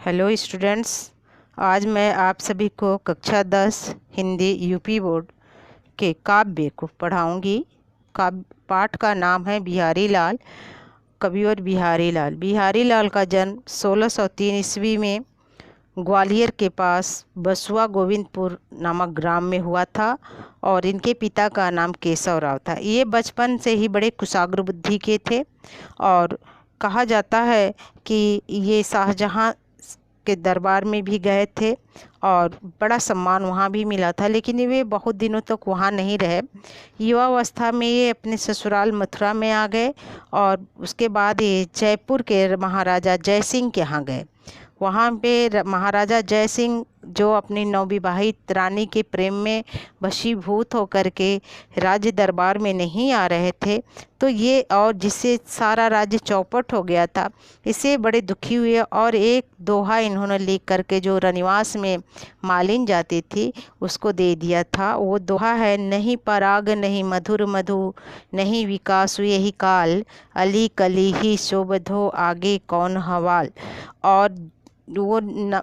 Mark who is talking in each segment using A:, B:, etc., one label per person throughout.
A: Hello students, आज मैं आप सभी को कक्षा 10 हिंदी यूपी बोर्ड के काव्य को पढ़ाऊंगी। काव्य पाठ का नाम है बिहारी लाल। कविवर बिहारी लाल। बिहारी लाल का जन्म 1603 ईस्वी में ग्वालियर के पास बसुआ गोविंदपुर नामक ग्राम में हुआ था और इनके पिता का नाम केशव राव था। ये बचपन से ही बड़े कुशाग्र बुद्धि के थे और कहा जाता है कि ये शाहजहां के दरबार में भी गए थे और बड़ा सम्मान वहाँ भी मिला था, लेकिन वे बहुत दिनों तक वहाँ नहीं रहे। युवावस्था में ये अपने ससुराल मथुरा में आ गए और उसके बाद ये जयपुर के महाराजा जय सिंह के यहाँ गए। वहाँ पे महाराजा जय सिंह जो अपनी नवविवाहित रानी के प्रेम में वशीभूत होकर के राज्य दरबार में नहीं आ रहे थे, तो ये और जिससे सारा राज्य चौपट हो गया था, इससे बड़े दुखी हुए और एक दोहा इन्होंने लिख करके जो रनिवास में मालिन जाती थी उसको दे दिया था। वो दोहा है, नहीं पराग नहीं मधुर मधु, नहीं विकास यही काल, अली कली ही शोभधो आगे कौन हवाल। और वो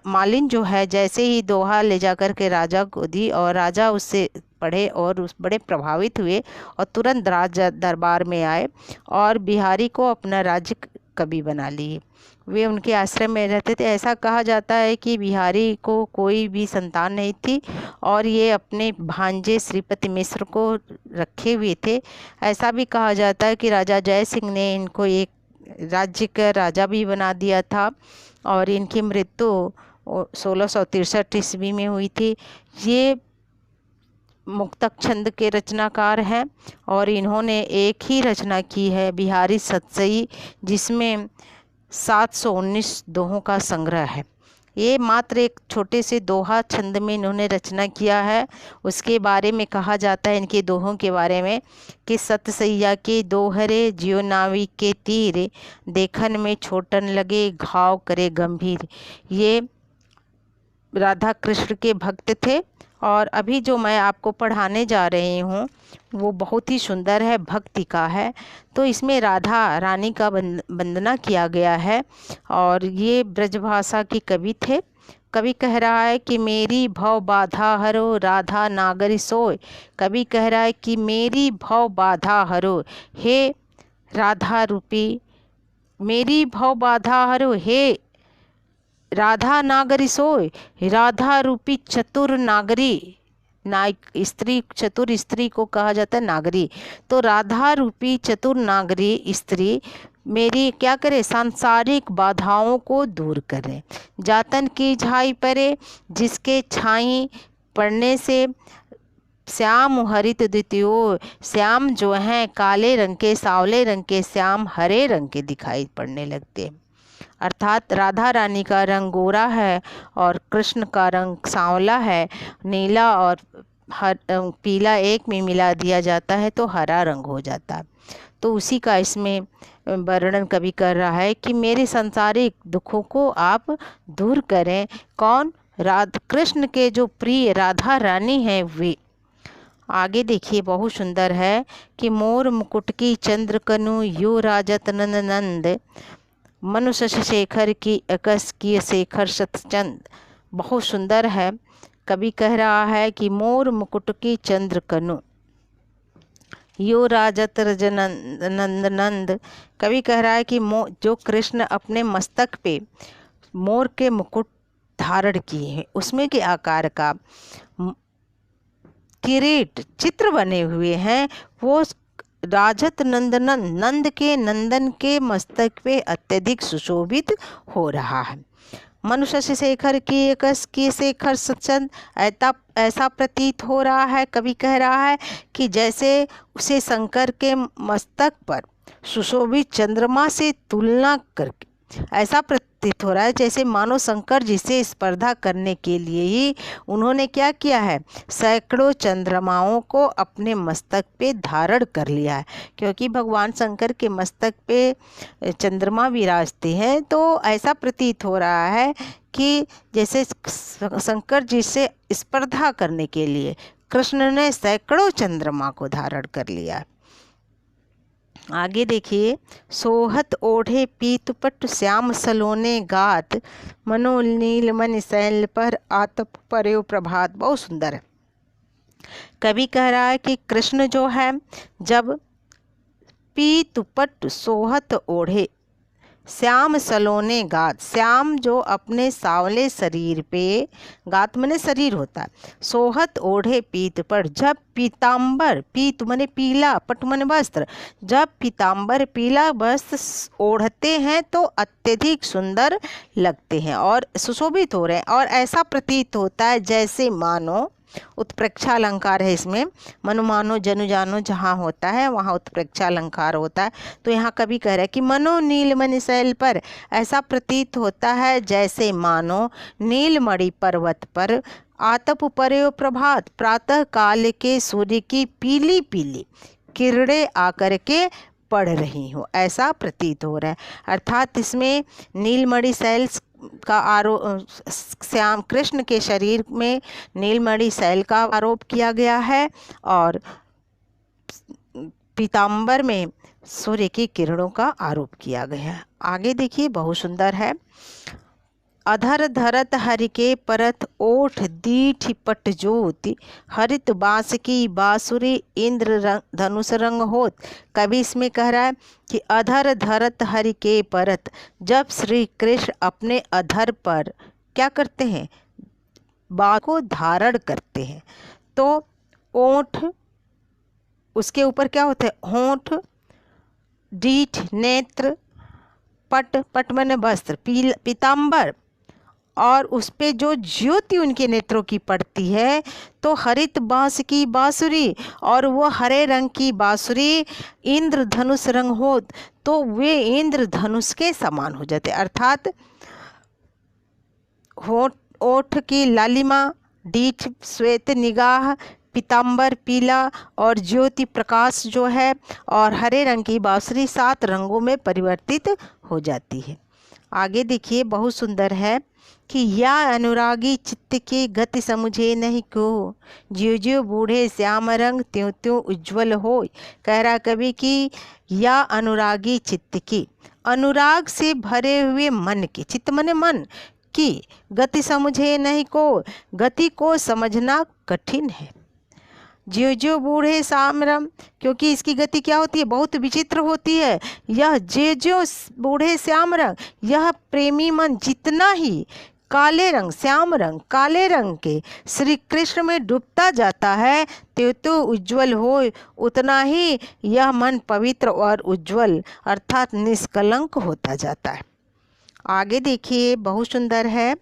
A: मालिन जो है जैसे ही दोहा ले जाकर के राजा को दी और राजा उससे पढ़े और उस बड़े प्रभावित हुए और तुरंत राजा दरबार में आए और बिहारी को अपना राज्य कवि बना लिए। वे उनके आश्रम में रहते थे। ऐसा कहा जाता है कि बिहारी को कोई भी संतान नहीं थी और ये अपने भांजे श्रीपति मिश्र को रखे हुए थे। ऐसा भी कहा जाता है कि राजा जय सिंह ने इनको एक राज्य का राजा भी बना दिया था और इनकी मृत्यु 1663 ईस्वी में हुई थी। ये मुक्तक छंद के रचनाकार हैं और इन्होंने एक ही रचना की है बिहारी सतसई, जिसमें 719 दोहों का संग्रह है। ये मात्र एक छोटे से दोहा छंद में इन्होंने रचना किया है। उसके बारे में कहा जाता है, इनके दोहों के बारे में, कि सतसैया के दोहरे जियो नावी के तीर, देखन में छोटन लगे घाव करे गंभीर। ये राधा कृष्ण के भक्त थे और अभी जो मैं आपको पढ़ाने जा रही हूँ वो बहुत ही सुंदर है, भक्ति का है। तो इसमें राधा रानी का वंदना किया गया है और ये ब्रजभाषा के कवि थे। कवि कह रहा है कि मेरी भव बाधा हरो राधा नागरी सोय। कवि कह रहा है कि मेरी भव बाधा हरो हे राधा रूपी, मेरी भव बाधा हरो हे राधा नागरी सोय। राधा रूपी चतुर नागरी, स्त्री, चतुर स्त्री को कहा जाता है नागरी। तो राधा रूपी चतुर नागरी स्त्री मेरी क्या करे, सांसारिक बाधाओं को दूर करे। जातन की झाई परे, जिसके छाई पड़ने से श्याम हरित द्वितीयो, श्याम जो हैं काले रंग के, सांवले रंग के, श्याम हरे रंग के दिखाई पड़ने लगते। अर्थात राधा रानी का रंग गोरा है और कृष्ण का रंग सांवला है। नीला और पीला एक में मिला दिया जाता है तो हरा रंग हो जाता है। तो उसी का इसमें वर्णन कवि कर रहा है कि मेरे सांसारिक दुखों को आप दूर करें। कौन? कृष्ण के जो प्रिय राधा रानी हैं वे। आगे देखिए, बहुत सुंदर है कि मोर मुकुट की चंद्र कनु, यो राजत नंद नंद, मनुष्य शेखर की अकस की शेखर सतचंद। बहुत सुंदर है। कवि कह रहा है कि मोर मुकुट की चंद्र कनु, यो राजत नंद नंद। कवि कह रहा है कि जो कृष्ण अपने मस्तक पे मोर के मुकुट धारण किए हैं, उसमें के आकार का किरीट चित्र बने हुए हैं, वो राजत नंदनन, नंद के नंदन के मस्तक पे अत्यधिक सुशोभित हो रहा है। मनुष्य शेखर की एकस की शेखर सचंद, ऐसा प्रतीत हो रहा है, कवि कह रहा है कि जैसे उसे शंकर के मस्तक पर सुशोभित चंद्रमा से तुलना करके ऐसा प्रतीत हो रहा है जैसे मानो शंकर जी से स्पर्धा करने के लिए ही उन्होंने क्या किया है, सैकड़ों चंद्रमाओं को अपने मस्तक पे धारण कर लिया है। क्योंकि भगवान शंकर के मस्तक पे चंद्रमा विराजते हैं, तो ऐसा प्रतीत हो रहा है कि जैसे शंकर जी से स्पर्धा करने के लिए कृष्ण ने सैकड़ों चंद्रमा को धारण कर लिया। आगे देखिए, सोहत ओढ़े पीतपट श्याम सलोने गात, मनो नील मन शैल पर आतप पर्यो प्रभात। बहुत सुंदर है। कवि कह रहा है कि कृष्ण जो है जब पीतपट सोहत ओढ़े श्याम सलोने गात, श्याम जो अपने सांवले शरीर पे, गात मने शरीर होता है, सोहत ओढ़े पीत पर, जब पीताम्बर, पीत मने पीला, पट मने वस्त्र, जब पीताम्बर पीला वस्त्र ओढ़ते हैं तो अत्यधिक सुंदर लगते हैं और सुशोभित हो रहे हैं। और ऐसा प्रतीत होता है जैसे मानो, उत्प्रेक्षा अलंकार है इसमें, मनु मानो जनु जानो जहाँ होता है वहाँ उत्प्रेक्षा अलंकार होता है। तो यहाँ कवि कह रहे हैं कि मनो नीलमणि शैल पर, ऐसा प्रतीत होता है जैसे मानो नीलमणि पर्वत पर आतप पर्यो प्रभात, प्रातः काल के सूर्य की पीली पीली किरणें आकर के पड़ रही हो, ऐसा प्रतीत हो रहा है। अर्थात इसमें नीलमणि शैल का आरोप, श्याम कृष्ण के शरीर में नीलमणि शैल का आरोप किया गया है और पीताम्बर में सूर्य की किरणों का आरोप किया गया है। आगे देखिए, बहुत सुंदर है। अधर धरत हरि के परत, ओठ दीठ पट ज्योति, हरित बांस की बांसुरी इंद्र धनुष रंग होत। कवि इसमें कह रहा है कि अधर धरत हरि के परत, जब श्री कृष्ण अपने अधर पर क्या करते हैं, बाण को धारण करते हैं, तो ओठ, उसके ऊपर क्या होता है, होंठ, डीठ नेत्र, पट, पट मने वस्त्र, पीताम्बर, और उस पे जो ज्योति उनके नेत्रों की पड़ती है, तो हरित बांस की बांसुरी, और वो हरे रंग की बांसुरी इंद्र धनुष रंग हो, तो वे इंद्र धनुष के समान हो जाते। अर्थात होठ, ओठ की लालिमा, डीठ श्वेत निगाह, पीताम्बर पीला, और ज्योति प्रकाश जो है, और हरे रंग की बांसुरी 7 रंगों में परिवर्तित हो जाती है। आगे देखिए, बहुत सुंदर है कि या अनुरागी चित्त की गति समुझे नहीं को, ज्यो ज्यो बूढ़े श्याम रंग त्यों त्यों उज्ज्वल हो। कह रहा कवि कि या अनुरागी चित्त की, अनुराग से भरे हुए मन की, चित्त मने मन की, गति समझे नहीं को, गति को समझना कठिन है। ज्यो ज्यो बूढ़े श्यामरम, क्योंकि इसकी गति क्या होती है, बहुत विचित्र होती है। यह ज्यो ज्यो बूढ़े श्याम रंग, यह प्रेमी मन जितना ही काले रंग, श्याम रंग, काले रंग के श्री कृष्ण में डूबता जाता है, तो उज्ज्वल हो, उतना ही यह मन पवित्र और उज्ज्वल अर्थात निष्कलंक होता जाता है। आगे देखिए, बहुत सुंदर है।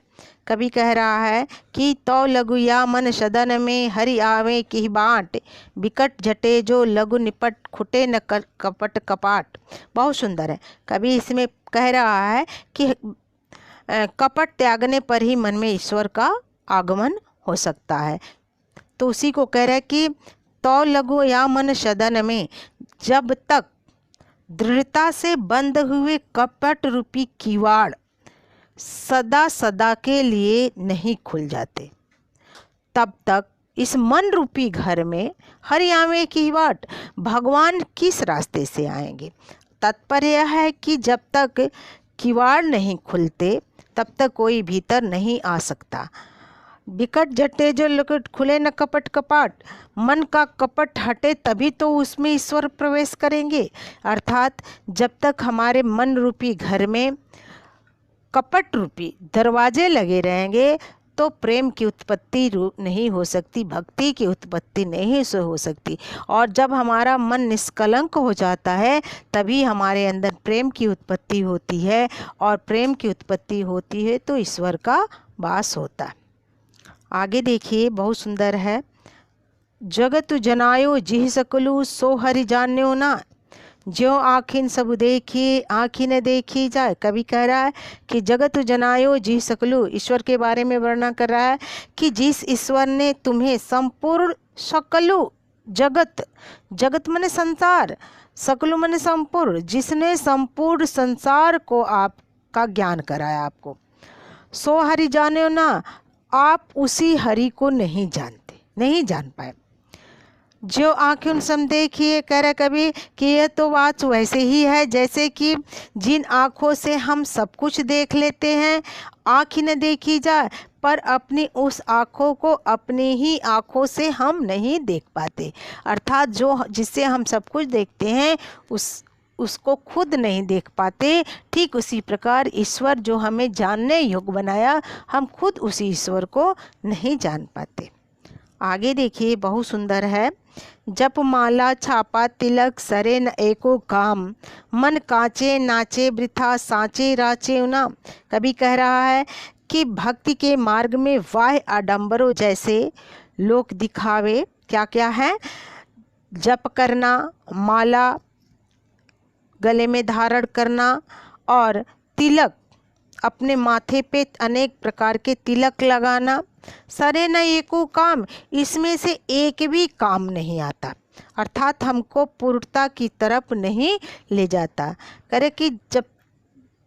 A: कवि कह रहा है कि तो लघु या मन सदन में हरि आवे की बाट, बिकट झटे जो लघु निपट खुटे न कपट कपाट। बहुत सुंदर है। कवि इसमें कह रहा है कि कपट त्यागने पर ही मन में ईश्वर का आगमन हो सकता है। तो उसी को कह रहा है कि तो लघु या मन सदन में, जब तक दृढ़ता से बंद हुए कपट रूपी किवाड़ सदा सदा के लिए नहीं खुल जाते, तब तक इस मन रूपी घर में हरि आवे की बाट, भगवान किस रास्ते से आएंगे। तात्पर्य यह है कि जब तक किवाड़ नहीं खुलते तब तक कोई भीतर नहीं आ सकता। बिकट जटे जो लकट खुले न कपट कपाट, मन का कपट हटे तभी तो उसमें ईश्वर प्रवेश करेंगे। अर्थात जब तक हमारे मन रूपी घर में कपट रूपी दरवाजे लगे रहेंगे तो प्रेम की उत्पत्ति नहीं हो सकती, भक्ति की उत्पत्ति नहीं हो सकती। और जब हमारा मन निष्कलंक हो जाता है तभी हमारे अंदर प्रेम की उत्पत्ति होती है, और प्रेम की उत्पत्ति होती है तो ईश्वर का वास होता है। आगे देखिए, बहुत सुंदर है। जगत जनायो जिह सकलु सो हरि जान्यो ना, ज्यो आखिन सब देखी आँखी न देखी जाए। कवि कह रहा है कि जगत जनायो जी सकलु, ईश्वर के बारे में वर्णन कर रहा है कि जिस ईश्वर ने तुम्हें संपूर्ण सकलु, जगत, जगत माने संसार, सकलु माने संपूर्ण, जिसने संपूर्ण संसार को आपका ज्ञान कराया आपको, सो हरि जाने ना, आप उसी हरि को नहीं जानते, नहीं जान पाए। जो आँखें उन सम देखिए, कह रहे कभी कि यह तो बात वैसे ही है जैसे कि जिन आँखों से हम सब कुछ देख लेते हैं, आँख ही न देखी जाए, पर अपनी उस आँखों को अपनी ही आँखों से हम नहीं देख पाते। अर्थात जो जिससे हम सब कुछ देखते हैं उसको खुद नहीं देख पाते। ठीक उसी प्रकार ईश्वर जो हमें जानने योग्य बनाया, हम खुद उसी ईश्वर को नहीं जान पाते। आगे देखिए, बहुत सुंदर है। जप माला छापा तिलक सरे न एको काम, मन कांचे नाचे वृथा सांचे राचे नाम। कभी कह रहा है कि भक्ति के मार्ग में वाह आडंबरों जैसे लोक दिखावे क्या क्या है? जप करना, माला गले में धारण करना और तिलक, अपने माथे पे अनेक प्रकार के तिलक लगाना। सरे न एको काम, इसमें से एक भी काम नहीं आता, अर्थात हमको पूर्णता की तरफ नहीं ले जाता। करे कि जब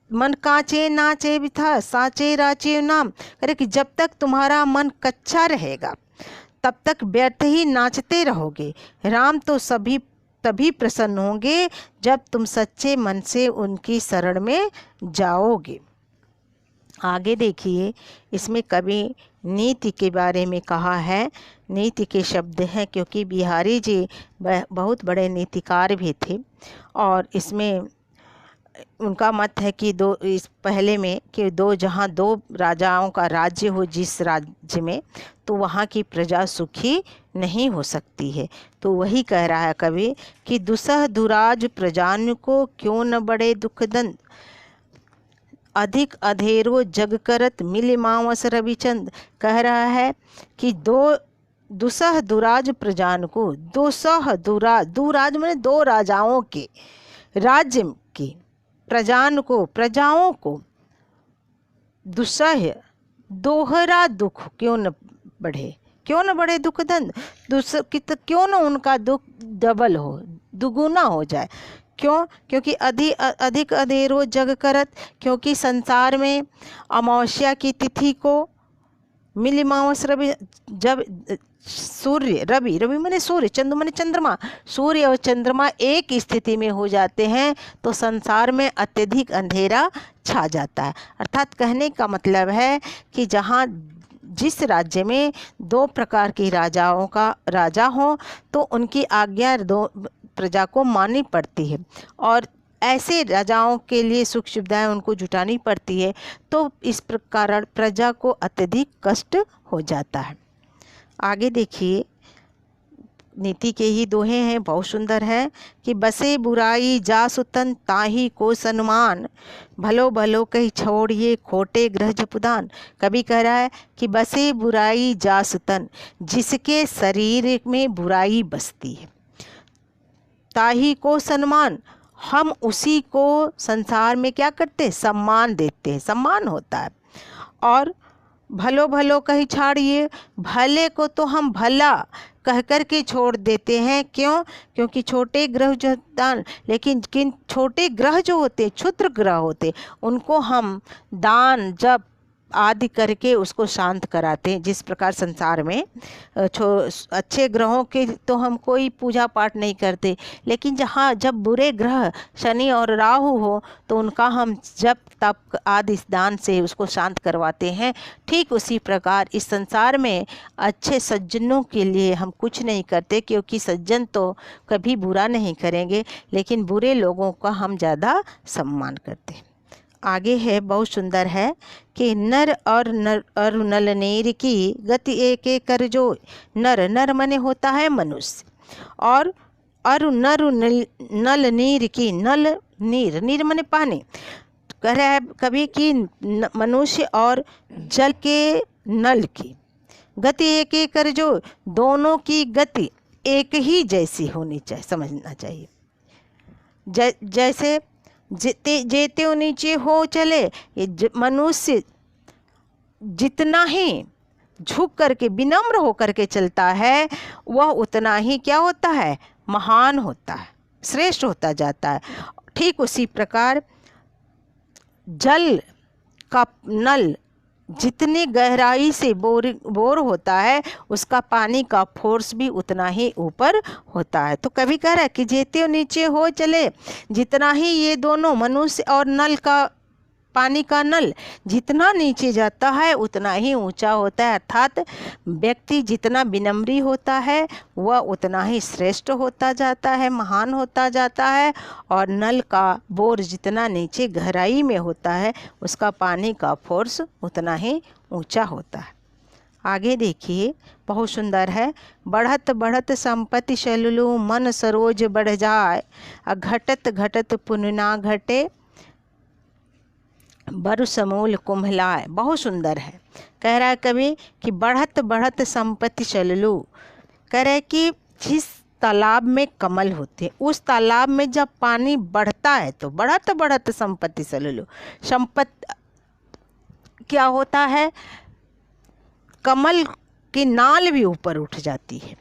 A: मन कांचे नाचे बिथा साचे राचे नाम, करे कि जब तक तुम्हारा मन कच्चा रहेगा तब तक व्यर्थ ही नाचते रहोगे। राम तो सभी तभी प्रसन्न होंगे जब तुम सच्चे मन से उनकी शरण में जाओगे। आगे देखिए, इसमें कवि नीति के बारे में कहा है। नीति के शब्द हैं, क्योंकि बिहारी जी बहुत बड़े नीतिकार भी थे और इसमें उनका मत है कि इस पहले में कि जहाँ दो राजाओं का राज्य हो जिस राज्य में, तो वहाँ की प्रजा सुखी नहीं हो सकती है। तो वही कह रहा है कवि कि दुसह दुराज प्रजान को क्यों न बड़े दुखदंड, अधिक अधेरो जग करत मिले मावस रविचंद। कह रहा है कि दुसह दुराज प्रजान को, दुसह दुराज मैंने दो राजाओं के राज्य की प्रजान को, प्रजाओं को दुसह दोहरा दुख क्यों न बढ़े, क्यों न बढ़े दुखदंड, क्यों न उनका दुख डबल हो, दुगुना हो जाए। क्यों? क्योंकि अधिक अधेरो जग करत, क्योंकि संसार में अमावस्या की तिथि को मिलिमावस रवि, जब सूर्य रवि माने सूर्य, चंद्र माने चंद्रमा, सूर्य और चंद्रमा एक स्थिति में हो जाते हैं तो संसार में अत्यधिक अंधेरा छा जाता है। अर्थात कहने का मतलब है कि जहाँ जिस राज्य में दो प्रकार के राजाओं का राजा हो तो उनकी आज्ञा दो प्रजा को माननी पड़ती है और ऐसे राजाओं के लिए सुख सुविधाएं उनको जुटानी पड़ती है, तो इस प्रकार प्रजा को अत्यधिक कष्ट हो जाता है। आगे देखिए, नीति के ही दोहे हैं, बहुत सुंदर है कि बसे बुराई जा सुतन ताही को सन्मान, भलो भलो कही छोड़िए खोटे ग्रह जपुदान। कभी कह रहा है कि बसे बुराई जा सुतन, जिसके शरीर में बुराई बसती है, ताही को सम्मान, हम उसी को संसार में क्या करते हैं? सम्मान देते हैं, सम्मान होता है। और भलो भलो कहीं छाड़िए, भले को तो हम भला कह कर के छोड़ देते हैं। क्यों? क्योंकि छोटे ग्रह जो दान, लेकिन किन छोटे ग्रह जो होते, क्षुद्र ग्रह होते, उनको हम दान जप आदि करके उसको शांत कराते हैं। जिस प्रकार संसार में अच्छे ग्रहों के तो हम कोई पूजा पाठ नहीं करते, लेकिन जब बुरे ग्रह शनि और राहु हो तो उनका हम जप तप आदि दान से उसको शांत करवाते हैं। ठीक उसी प्रकार इस संसार में अच्छे सज्जनों के लिए हम कुछ नहीं करते, क्योंकि सज्जन तो कभी बुरा नहीं करेंगे, लेकिन बुरे लोगों का हम ज़्यादा सम्मान करते हैं। आगे है, बहुत सुंदर है कि नर और नल नीर की गति एक एक कर जो, नर मने होता है मनुष्य, और नल नीर की, नल नीर मने पानी। कह रहा है कभी कि मनुष्य और जल के नल की गति एक एक कर जो, दोनों की गति एक ही जैसी होनी चाहिए, समझना चाहिए। जैसे जेते नीचे हो चले, ये मनुष्य जितना ही झुक करके विनम्र होकर के चलता है, वह उतना ही क्या होता है? महान होता है, श्रेष्ठ होता जाता है। ठीक उसी प्रकार जल का नल जितनी गहराई से बोर होता है उसका पानी का फोर्स भी उतना ही ऊपर होता है। तो कभी कह रहा है कि जेते नीचे हो चले, जितना ही ये दोनों मनुष्य और नल का पानी का नल जितना नीचे जाता है उतना ही ऊंचा होता है। अर्थात व्यक्ति जितना विनम्री होता है वह उतना ही श्रेष्ठ होता जाता है, महान होता जाता है। और नल का बोर जितना नीचे गहराई में होता है उसका पानी का फोर्स उतना ही ऊंचा होता है। आगे देखिए, बहुत सुंदर है। बढ़त बढ़त संपत्ति शललू, मन सरोज बढ़ जाए, घटत घटत पुण्य ना घटे, बरु समूल कुम्हलाए। बहुत सुंदर है। कह रहा है कवि कि बढ़त बढ़त संपत्ति चललू, कह रहे कि जिस तालाब में कमल होते हैं उस तालाब में जब पानी बढ़ता है तो बढ़त बढ़त संपत्ति चललू, संपत्ति क्या होता है, कमल की नाल भी ऊपर उठ जाती है।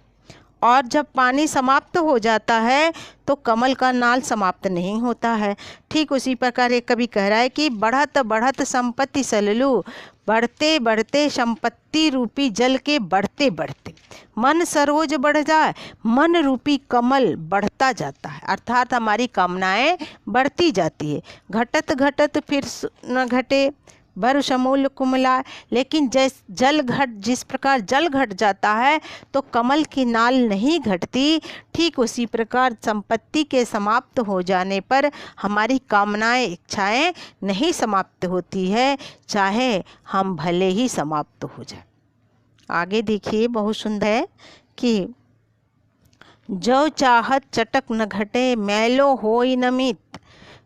A: और जब पानी समाप्त हो जाता है तो कमल का नाल समाप्त नहीं होता है। ठीक उसी प्रकार एक कवि कह रहा है कि बढ़त बढ़त संपत्ति सललू, बढ़ते बढ़ते संपत्ति रूपी जल के बढ़ते बढ़ते मन सरोज बढ़ जाए, मन रूपी कमल बढ़ता जाता है। अर्थात हमारी कामनाएं बढ़ती जाती है। घटत घटत फिर न घटे, बरु समूल कुमला, लेकिन जिस प्रकार जल घट जाता है तो कमल की नाल नहीं घटती, ठीक उसी प्रकार संपत्ति के समाप्त हो जाने पर हमारी कामनाएं इच्छाएं नहीं समाप्त होती है, चाहे हम भले ही समाप्त हो जाए। आगे देखिए, बहुत सुंदर है कि जो चाहत चटक न घटे, मैलो होई न मीत,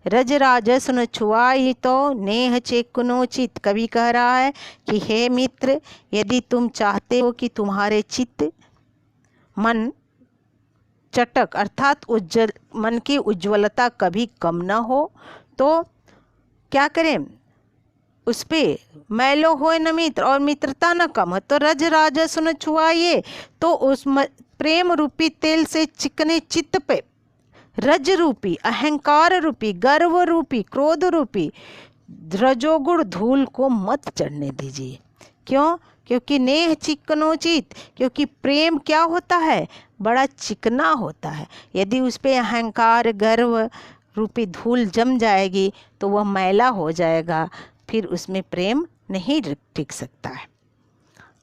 A: रज राजस न छुआई तो नेह चेकुनो चित। कवि कह रहा है कि हे मित्र, यदि तुम चाहते हो कि तुम्हारे चित्त मन चटक अर्थात उज्जवल, मन की उज्ज्वलता कभी कम न हो तो क्या करें, उस पर मैलो होए न मित्र और मित्रता न कम हो तो रज राजस न छुआइए, तो उस प्रेम रूपी तेल से चिकने चित्त पे रज रूपी, अहंकार रूपी, गर्व रूपी, क्रोध रूपी रजोगुण धूल को मत चढ़ने दीजिए। क्यों? क्योंकि नेह चिकनोचित, क्योंकि प्रेम क्या होता है, बड़ा चिकना होता है। यदि उस पर अहंकार गर्व रूपी धूल जम जाएगी तो वह मैला हो जाएगा, फिर उसमें प्रेम नहीं टिक सकता है।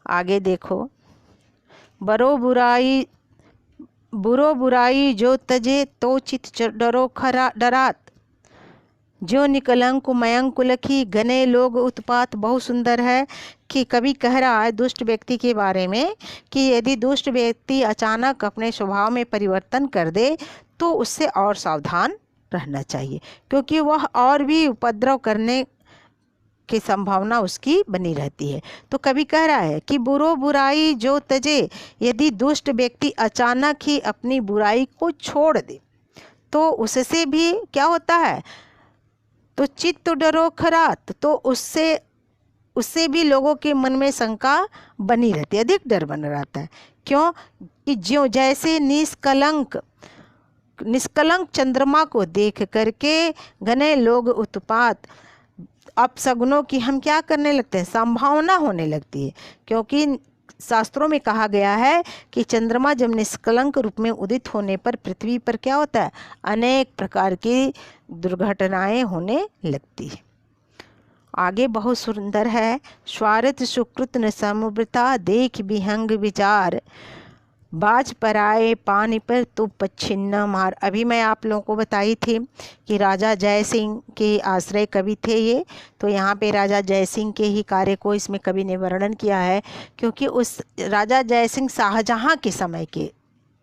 A: आगे देखो, बुरो बुराई जो तजे तो चित डरो खरा डरात, जो निकलंक मयंक लखी घने लोग उत्पात। बहुत सुंदर है कि कवि कह रहा है दुष्ट व्यक्ति के बारे में कि यदि दुष्ट व्यक्ति अचानक अपने स्वभाव में परिवर्तन कर दे तो उससे और सावधान रहना चाहिए, क्योंकि वह और भी उपद्रव करने की संभावना उसकी बनी रहती है। तो कवि कह रहा है कि बुरो बुराई जो तजे, यदि दुष्ट व्यक्ति अचानक ही अपनी बुराई को छोड़ दे तो उससे भी क्या होता है, तो चित्त डरो खरात, तो उससे भी लोगों के मन में शंका बनी रहती है, अधिक डर बना रहता है। क्यों? कि ज्यों जैसे निष्कलंक चंद्रमा को देख करके घने लोग उत्पात, अपशगुनों की हम क्या करने लगते हैं, संभावना होने लगती है। क्योंकि शास्त्रों में कहा गया है कि चंद्रमा जब निष्कलंक रूप में उदित होने पर पृथ्वी पर क्या होता है, अनेक प्रकार की दुर्घटनाएं होने लगती है। आगे बहुत सुंदर है, स्वार्थ सुकृत न समुद्रता, देख विहंग विचार, बाज पर आए पानी पर तो पच्छिन्न मार। अभी मैं आप लोगों को बताई थी कि राजा जय सिंह के आश्रय कवि थे ये, तो यहाँ पे राजा जय सिंह के ही कार्य को इसमें कवि ने वर्णन किया है, क्योंकि उस राजा जय सिंह शाहजहाँ के समय के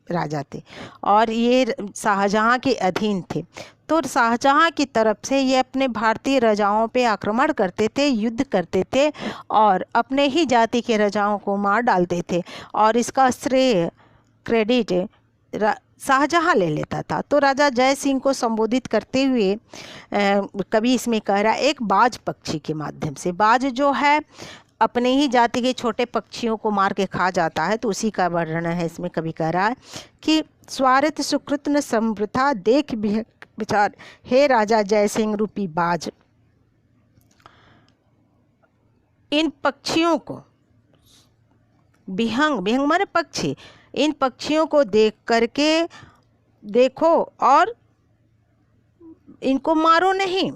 A: राजा थे और ये शाहजहाँ के अधीन थे। तो शाहजहाँ की तरफ से ये अपने भारतीय राजाओं पे आक्रमण करते थे, युद्ध करते थे और अपने ही जाति के राजाओं को मार डालते थे और इसका श्रेय क्रेडिट शाहजहाँ ले लेता था। तो राजा जय सिंह को संबोधित करते हुए कवि इसमें कह रहा है एक बाज पक्षी के माध्यम से। बाज जो है अपने ही जाति के छोटे पक्षियों को मार के खा जाता है, तो उसी का वर्णन है इसमें। कवि कह रहा है कि स्वार्थ सुकृत न समृथा, देख विचार, हे राजा जय सिंह रूपी बाज, इन पक्षियों को, विहंग, विहंग माने पक्षी, इन पक्षियों को देख करके देखो और इनको मारो नहीं।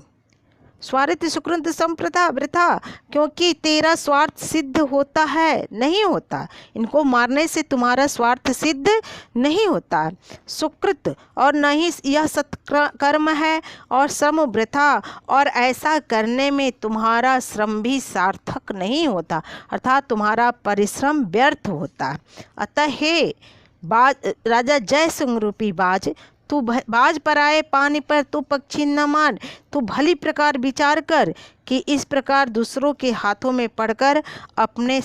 A: स्वार्थ सुकृत संप्रथा वृथा, क्योंकि तेरा स्वार्थ सिद्ध होता है, नहीं होता। इनको मारने से तुम्हारा स्वार्थ सिद्ध नहीं होता। सुकृत, और न ही यह सत्कर्म है, और श्रम वृथा, और ऐसा करने में तुम्हारा श्रम भी सार्थक नहीं होता, अर्थात तुम्हारा परिश्रम व्यर्थ होता। अतः हे बाज, राजा जय सिंह रूपी बाज, तू बाज पर आए पानी पर तू पक्षी न मान। तू भली प्रकार विचार कर कि इस प्रकार दूसरों के हाथों में पड़कर अपने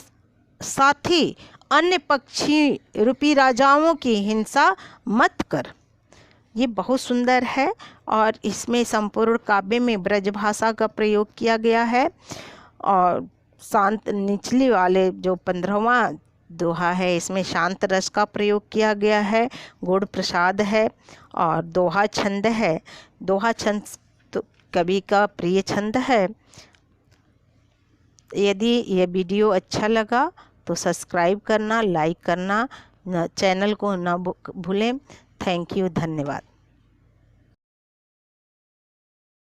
A: साथी अन्य पक्षी रूपी राजाओं की हिंसा मत कर। ये बहुत सुंदर है और इसमें संपूर्ण काव्य में ब्रज भाषा का प्रयोग किया गया है। और शांत निचली वाले जो 15वां दोहा है, इसमें शांत रस का प्रयोग किया गया है, गुण प्रसाद है और दोहा छंद है। दोहा छंद तो कवि का प्रिय छंद है। यदि यह वीडियो अच्छा लगा तो सब्सक्राइब करना, लाइक करना, चैनल को ना भूलें। थैंक यू, धन्यवाद।